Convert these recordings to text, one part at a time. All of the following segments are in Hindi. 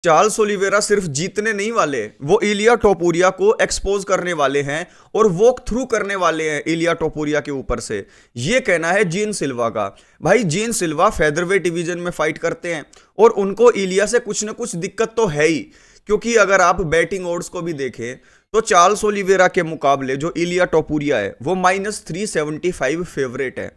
चार्ल्स ओलिवेरा सिर्फ जीतने नहीं वाले, वो इलिया टोपुरिया को एक्सपोज करने वाले हैं और वॉक थ्रू करने वाले हैं इलिया टोपुरिया के ऊपर से। ये कहना है जीन सिल्वा का। भाई जीन सिल्वा फेदरवेट डिवीजन में फाइट करते हैं और उनको इलिया से कुछ ना कुछ दिक्कत तो है ही, क्योंकि अगर आप बैटिंग ओड्स को भी देखें तो चार्ल्स ओलिवेरा के मुकाबले जो इलिया टोपुरिया है वो -375 फेवरेट है।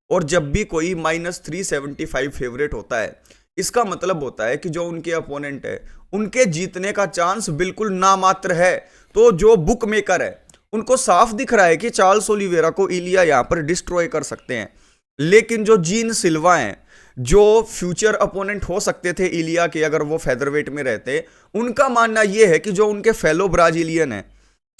और जब भी कोई -375 फेवरेट होता है, इसका मतलब होता है कि जो उनके अपोनेंट है उनके जीतने का चांस बिल्कुल नामात्र है। तो जो बुक मेकर है उनको साफ दिख रहा है कि चार्ल्स ओलिवेरा को इलिया यहां पर डिस्ट्रॉय कर सकते हैं। लेकिन जो जीन सिल्वा हैं, जो फ्यूचर अपोनेंट हो सकते थे इलिया के अगर वो फेदरवेट में रहते, उनका मानना यह है कि जो उनके फेलो ब्राजीलियन है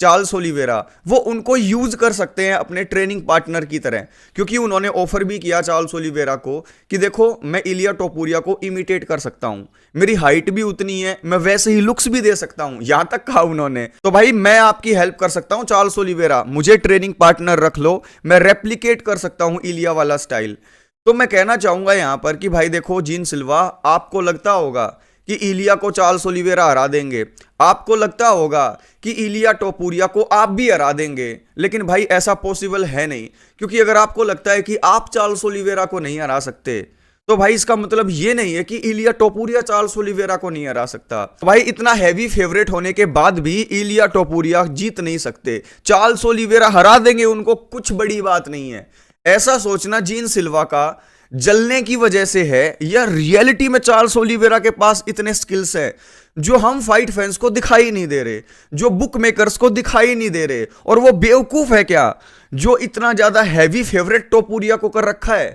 चार्ल्स ओलिवेरा, वो उनको यूज कर सकते हैं अपने ट्रेनिंग पार्टनर की तरह। क्योंकि उन्होंने ऑफर भी किया चार्ल्स ओलिवेरा को कि देखो मैं इलिया टोपुरिया को इमिटेट कर सकता हूं, मेरी हाइट भी उतनी है, मैं वैसे ही लुक्स भी दे सकता हूं, यहां तक कहा उन्होंने। तो भाई मैं आपकी हेल्प कर सकता हूं चार्ल्स ओलिवेरा, मुझे ट्रेनिंग पार्टनर रख लो, मैं रेप्लीकेट कर सकता हूं इलिया वाला स्टाइल। तो मैं कहना चाहूंगा यहां पर कि भाई देखो जीन सिल्वा, आपको लगता होगा कि इलिया को चार्ल्स ओलिवेरा हरा देंगे, आपको लगता होगा कि इलिया टोपुरिया को आप भी हरा देंगे, लेकिन भाई ऐसा पॉसिबल है नहीं। क्योंकि अगर आपको लगता है कि आप चार्ल्स ओलिवेरा को नहीं हरा सकते, तो भाई इसका मतलब ये नहीं है कि इलिया टोपुरिया चार्ल्स ओलिवेरा को नहीं हरा सकता। तो भाई इतना हैवी फेवरेट होने के बाद भी इलिया टोपुरिया जीत नहीं सकते, चार्ल्स ओलिवेरा हरा देंगे उनको, कुछ बड़ी बात नहीं है। ऐसा सोचना जीन सिल्वा का जलने की वजह से है, या रियलिटी में चार्ल्स ओलिवेरा के पास इतने स्किल्स हैं जो हम फाइट फैंस को दिखाई नहीं दे रहे, जो बुक मेकर्स को दिखाई नहीं दे रहे। और वो बेवकूफ है क्या जो इतना ज्यादा हैवी फेवरेट टोपुरिया को कर रखा है।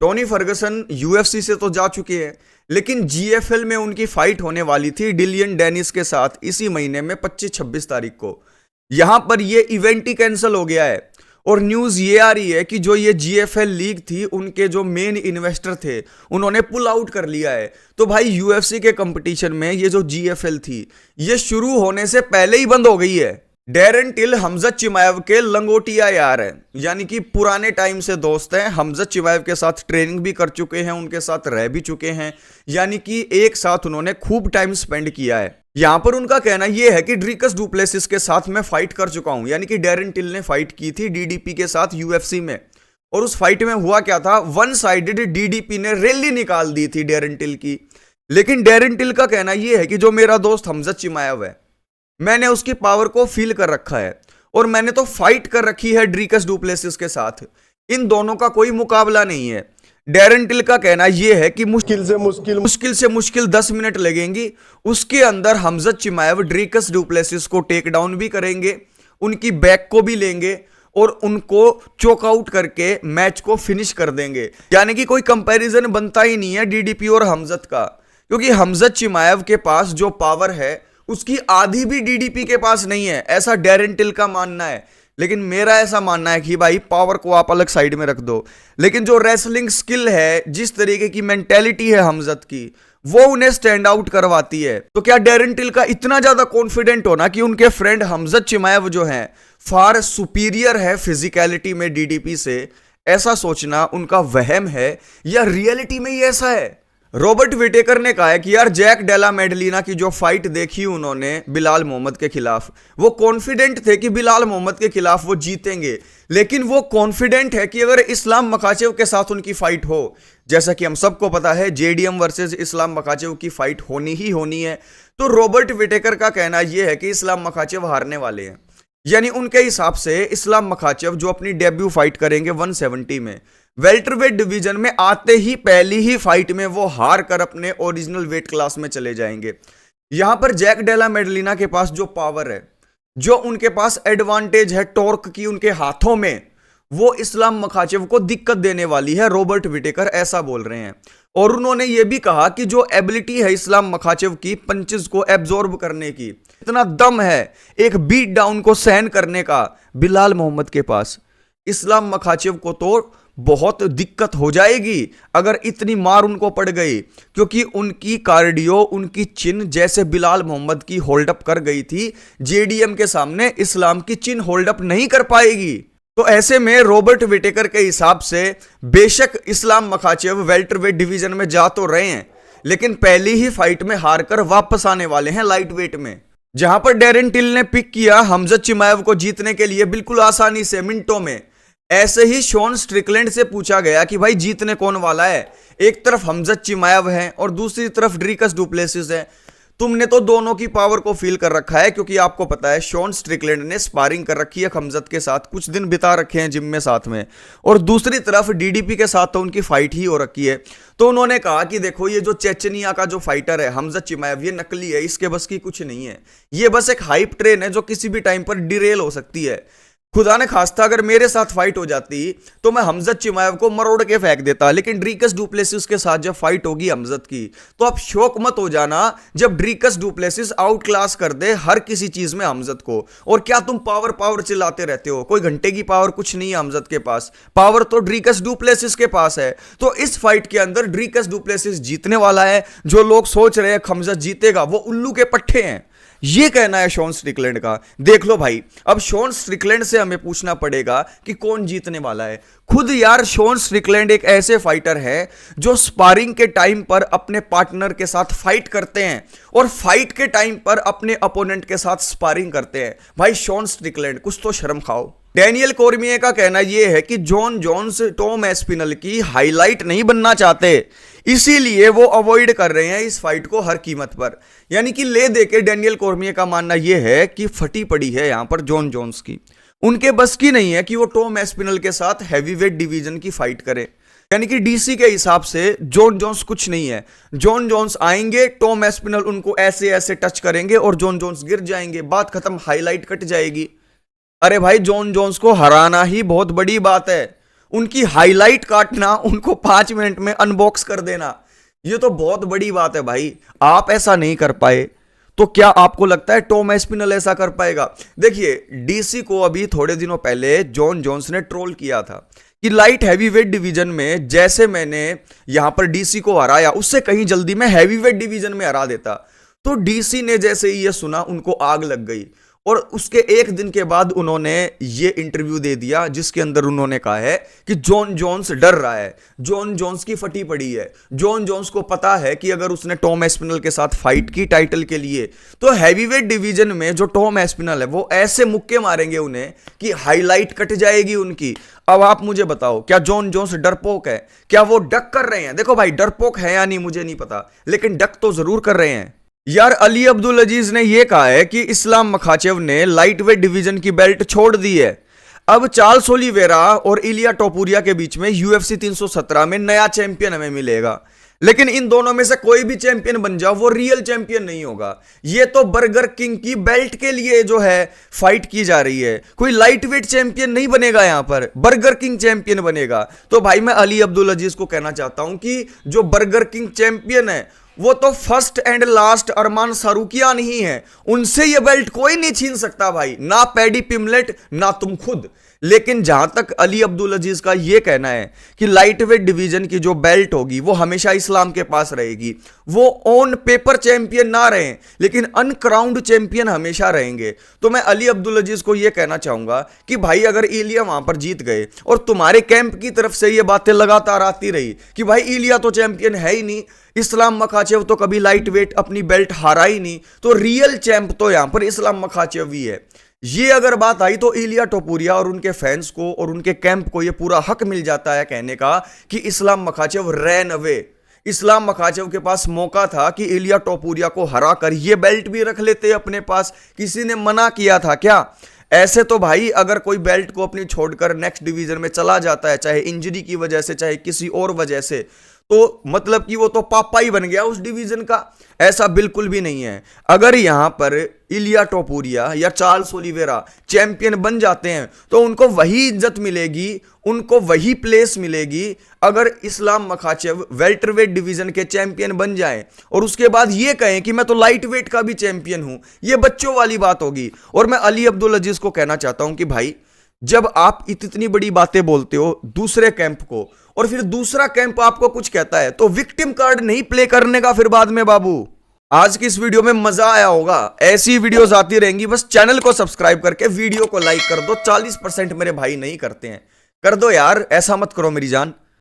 टोनी फर्गसन यूएफसी से तो जा चुके हैं, लेकिन जीएफएल में उनकी फाइट होने वाली थी डिलियन डेनिस के साथ इसी महीने में 25-26 तारीख को। यहां पर यह इवेंट ही कैंसिल हो गया है। और न्यूज ये आ रही है कि जो ये जीएफएल लीग थी, उनके जो मेन इन्वेस्टर थे उन्होंने पुल आउट कर लिया है। तो भाई यूएफसी के कंपटीशन में ये जो जीएफएल थी, ये शुरू होने से पहले ही बंद हो गई है। डेरन टिल हमजत चिमाएव के लंगोटिया यार है, यानी कि पुराने टाइम से दोस्त हैं। हमजत चिमाएव के साथ ट्रेनिंग भी कर चुके हैं, उनके साथ रह भी चुके हैं, यानी कि एक साथ उन्होंने खूब टाइम स्पेंड किया है। यहां पर उनका कहना यह है कि ड्रीकस डुप्लेसिस के साथ मैं फाइट कर चुका हूं, यानी कि डेरन टिल ने फाइट की थी डीडीपी के साथ यूएफसी में। और उस फाइट में हुआ क्या था, वन साइडेड डीडीपी ने रैली निकाल दी थी डेरन टिल की। लेकिन डेरन टिल का कहना यह है कि जो मेरा दोस्त हमजत चिमाएव है, मैंने उसकी पावर को फील कर रखा है और मैंने तो फाइट कर रखी है ड्रीकस डुप्लेसिस के साथ, इन दोनों का कोई मुकाबला नहीं है। डेरन टिल का कहना यह है कि मुश्किल से मुश्किल 10 मिनट लगेंगी, उसके अंदर हमजत चिमाएव ड्रीकस डुप्लेसिस को टेक डाउन भी करेंगे, उनकी बैक को भी लेंगे और उनको चोकआउट करके मैच को फिनिश कर देंगे। यानी कि कोई कंपैरिजन बनता ही नहीं है डीडीपी और हमजत का, क्योंकि हमजत चिमाएव के पास जो पावर है उसकी आधी भी डीडीपी के पास नहीं है, ऐसा डेरन टिल का मानना है। लेकिन मेरा ऐसा मानना है कि भाई पावर को आप अलग साइड में रख दो, लेकिन जो रेसलिंग स्किल है, जिस तरीके की मेंटेलिटी है हमजत की, वो उन्हें स्टैंड आउट करवाती है। तो क्या डेरन टिल का इतना ज्यादा कॉन्फिडेंट होना कि उनके फ्रेंड हमजत चिमाएव जो हैं फार सुपीरियर है फिजिकलिटी में डीडीपी से, ऐसा सोचना उनका वहम है या रियलिटी में ही ऐसा है। रॉबर्ट विटेकर ने कहा है कि यार जैक डेला मेडलिना की जो फाइट देखी उन्होंने बिलाल मोहम्मद के खिलाफ, वो कॉन्फिडेंट थे कि बिलाल मोहम्मद के खिलाफ वो जीतेंगे। लेकिन वो कॉन्फिडेंट है कि अगर इस्लाम मखाचेव के साथ उनकी फाइट हो, जैसा कि हम सबको पता है जेडीएम वर्सेस इस्लाम मखाचेव की फाइट होनी ही होनी है, तो रॉबर्ट विटेकर का कहना यह है कि इस्लाम मखाचेव हारने वाले हैं। यानी उनके हिसाब से इस्लाम मखाचेव जो अपनी डेब्यू फाइट करेंगे 170 में, वेल्टरवेट डिवीजन में आते ही पहली ही फाइट में वो हार कर अपने ओरिजिनल वेट क्लास में चले जाएंगे। यहां पर जैक डेला मेडलिना के पास जो पावर है, जो उनके पास एडवांटेज है टॉर्क की उनके हाथों में, वो इस्लाम मखाचेव को दिक्कत देने वाली है। रॉबर्ट विटेकर ऐसा बोल रहे हैं। और उन्होंने ये भी कहा कि जो एबिलिटी है इस्लाम मखाचेव की पंचेस को एब्जॉर्ब करने की, इतना दम है एक बीट डाउन को सहन करने का बिलाल मोहम्मद के पास, इस्लाम मखाचेव को तो बहुत दिक्कत हो जाएगी अगर इतनी मार उनको पड़ गई, क्योंकि उनकी कार्डियो, उनकी चिन जैसे बिलाल मोहम्मद की होल्ड अप कर गई थी, जेडीएम के सामने इस्लाम की चिन होल्ड अप नहीं कर पाएगी। तो ऐसे में रॉबर्ट विटेकर के हिसाब से बेशक इस्लाम मखाचेव वेल्टरवेट डिवीजन में जा तो रहे हैं, लेकिन पहली ही फाइट में हारकर वापस आने वाले हैं लाइट वेट में। जहां पर डेरेन टिल ने पिक किया हमजत चिमाएव को जीतने के लिए बिल्कुल आसानी से, मिनटों में। ऐसे ही शॉन स्ट्रिकलैंड से पूछा गया कि भाई जीतने कौन वाला है। एक तरफ हमजत चिमाएव है और दूसरी तरफ ड्रीकस डुप्लेसिस है। तुमने तो दोनों की पावर को फील कर रखा है, क्योंकि आपको पता है शॉन स्ट्रिकलैंड ने स्पारिंग कर रखी है हमजत के साथ, कुछ दिन बिता रखे हैं जिम में साथ में। और दूसरी तरफ डीडीपी के साथ तो उनकी फाइट ही हो रखी है। तो उन्होंने कहा कि देखो ये जो चेचनिया का जो फाइटर है हमजत चिमाएव, ये नकली है, इसके बस की कुछ नहीं है। ये बस एक हाइप ट्रेन है जो किसी भी टाइम पर डिरेल हो सकती है। खुदा ने खास्ता अगर मेरे साथ फाइट हो जाती तो मैं हमजत चिमाएव को मरोड़ के फेंक देता, लेकिन ड्रीकस डुप्लेसिस के साथ जब फाइट होगी हमजत की, तो आप शौक मत हो जाना जब ड्रीकस डुप्लेसिस आउट क्लास कर दे हर किसी चीज में हमजत को। और क्या तुम पावर पावर चिल्लाते रहते हो? कोई घंटे की पावर कुछ नहीं है हमजत के पास, पावर तो ड्रीकस डुप्लेसिस के पास है। तो इस फाइट के अंदर ड्रीकस डुप्लेसिस जीतने वाला है। जो लोग सोच रहे हैं हमजत जीतेगा, वो उल्लू के पट्टे हैं। ये कहना है शॉन स्ट्रिकलैंड का। देख लो भाई, अब शॉन स्ट्रिकलैंड से हमें पूछना पड़ेगा कि कौन जीतने वाला है। खुद यार शॉन स्ट्रिकलैंड एक ऐसे फाइटर है जो स्पारिंग के टाइम पर अपने पार्टनर के साथ फाइट करते हैं और फाइट के टाइम पर अपने अपोनेंट के साथ स्पारिंग करते हैं। भाई शॉन स्ट्रिकलैंड, कुछ तो शर्म खाओ। डैनियल कॉर्मिये का कहना यह है कि जॉन जोन्स टॉम एस्पिनल की हाईलाइट नहीं बनना चाहते, इसीलिए वो अवॉइड कर रहे हैं इस फाइट को हर कीमत पर। यानी कि ले देके डैनियल कॉर्मिये का मानना यह है कि फटी पड़ी है यहां पर जॉन जोन्स की। उनके बस की नहीं है कि वो टॉम एस्पिनल के साथ हैवीवेट डिवीजन की फाइट करे। यानी कि डीसी के हिसाब से जॉन जोन्स कुछ नहीं है। जॉन जोन्स आएंगे, टॉम एस्पिनल उनको ऐसे ऐसे टच करेंगे और जॉन जोन्स गिर जाएंगे, बात खत्म, हाईलाइट कट जाएगी। अरे भाई जॉन जोन्स को हराना ही बहुत बड़ी बात है, उनकी हाईलाइट काटना, उनको 5 मिनट में अनबॉक्स कर देना, ये तो बहुत बड़ी बात है भाई। आप ऐसा नहीं कर पाए तो क्या आपको लगता है टॉम एस्पिनल ऐसा कर पाएगा? देखिए डीसी को अभी थोड़े दिनों पहले जॉन जोन्स ने ट्रोल किया था कि लाइट हैवीवेट डिवीजन में जैसे मैंने यहां पर डीसी को हराया, उससे कहीं जल्दी मैं हैवीवेट डिवीजन में हरा देता। तो डीसी ने जैसे ही ये सुना उनको आग लग गई और उसके एक दिन के बाद उन्होंने ये इंटरव्यू दे दिया जिसके अंदर उन्होंने कहा है कि जॉन जोन्स डर रहा है, जॉन जोन्स की फटी पड़ी है। जॉन जोन्स को पता है कि अगर उसने टॉम एस्पिनल के साथ फाइट की टाइटल के लिए, तो हैवीवेट डिवीजन में जो टॉम एस्पिनल है वो ऐसे मुक्के मारेंगे उन्हें कि हाईलाइट कट जाएगी उनकी। अब आप मुझे बताओ, क्या जॉन जोन्स डरपोक है? क्या वो डक कर रहे हैं? देखो भाई डरपोक है या नहीं मुझे नहीं पता, लेकिन डक तो जरूर कर रहे हैं। यार अली अब्दुल अजीज ने यह कहा है कि इस्लाम मखाचेव ने लाइट वेट डिवीजन की बेल्ट छोड़ दी है। अब चार्ल्स ओलिवेरा और इलिया टोपुरिया के बीच में यूएफसी 317 में नया चैंपियन हमें मिलेगा, लेकिन इन दोनों में से कोई भी चैंपियन बन जाओ वो रियल चैंपियन नहीं होगा। ये तो बर्गर किंग की बेल्ट के लिए जो है फाइट की जा रही है, कोई लाइट वेट चैंपियन नहीं बनेगा, यहां पर बर्गर किंग चैंपियन बनेगा। तो भाई मैं अली अब्दुल अजीज को कहना चाहता हूं कि जो बर्गर किंग चैंपियन है वो तो फर्स्ट एंड लास्ट अरमान सारूकियान ही है, उनसे ये बेल्ट कोई नहीं छीन सकता भाई, ना पैडी पिमलेट ना तुम खुद। लेकिन जहां तक अली अब्दुल अजीज का यह कहना है कि लाइटवेट डिवीजन की जो बेल्ट होगी वो हमेशा इस्लाम के पास रहेगी, वो ऑन पेपर चैंपियन ना रहे लेकिन अनक्राउंड चैंपियन हमेशा रहेंगे। तो मैं अली अब्दुल अजीज को यह कहना चाहूंगा कि भाई अगर इलिया वहां पर जीत गए और तुम्हारे कैंप की तरफ से ये बातें लगातार आती रही कि भाई इलिया तो चैंपियन है ही नहीं, इस्लाम मखाचेव तो कभी लाइट वेट अपनी बेल्ट हारा ही नहीं, तो रियल चैंप तो यहां पर इस्लाम मखाचेव ही है। ये अगर बात आई तो इलिया टोपुरिया और उनके फैंस को और उनके कैंप को ये पूरा हक मिल जाता है कहने का कि Islam Makhachev ran away. Islam Makhachev के पास मौका था कि इलिया टोपुरिया को हरा कर ये बेल्ट भी रख लेते अपने पास, किसी ने मना किया था क्या? ऐसे तो भाई अगर कोई बेल्ट को अपनी छोड़कर नेक्स्ट डिवीजन में चला जाता है, चाहे इंजरी की वजह से चाहे किसी और वजह से, तो मतलब कि वो तो पापा ही बन गया उस डिवीजन का। ऐसा बिल्कुल भी नहीं है। अगर यहां पर इलिया टोपुरिया या चार्ल्स ओलिवेरा चैंपियन बन जाते हैं तो उनको वही इज्जत मिलेगी, उनको वही प्लेस मिलेगी। अगर इस्लाम मखाचेव वेल्टरवेट डिवीजन के चैंपियन बन जाएं और उसके बाद ये कहें कि मैं तो लाइट वेट का भी चैंपियन हूं, ये बच्चों वाली बात होगी। और मैं अली अब्दुल अजीज को कहना चाहता हूं कि भाई जब आप इतनी बड़ी बातें बोलते हो दूसरे कैंप को और फिर दूसरा कैंप आपको कुछ कहता है तो विक्टिम कार्ड नहीं प्ले करने का फिर बाद में बाबू। आज की इस वीडियो में मजा आया होगा, ऐसी वीडियोस आती रहेंगी, बस चैनल को सब्सक्राइब करके वीडियो को लाइक कर दो। 40% मेरे भाई नहीं करते हैं, कर दो यार, ऐसा मत करो मेरी जान।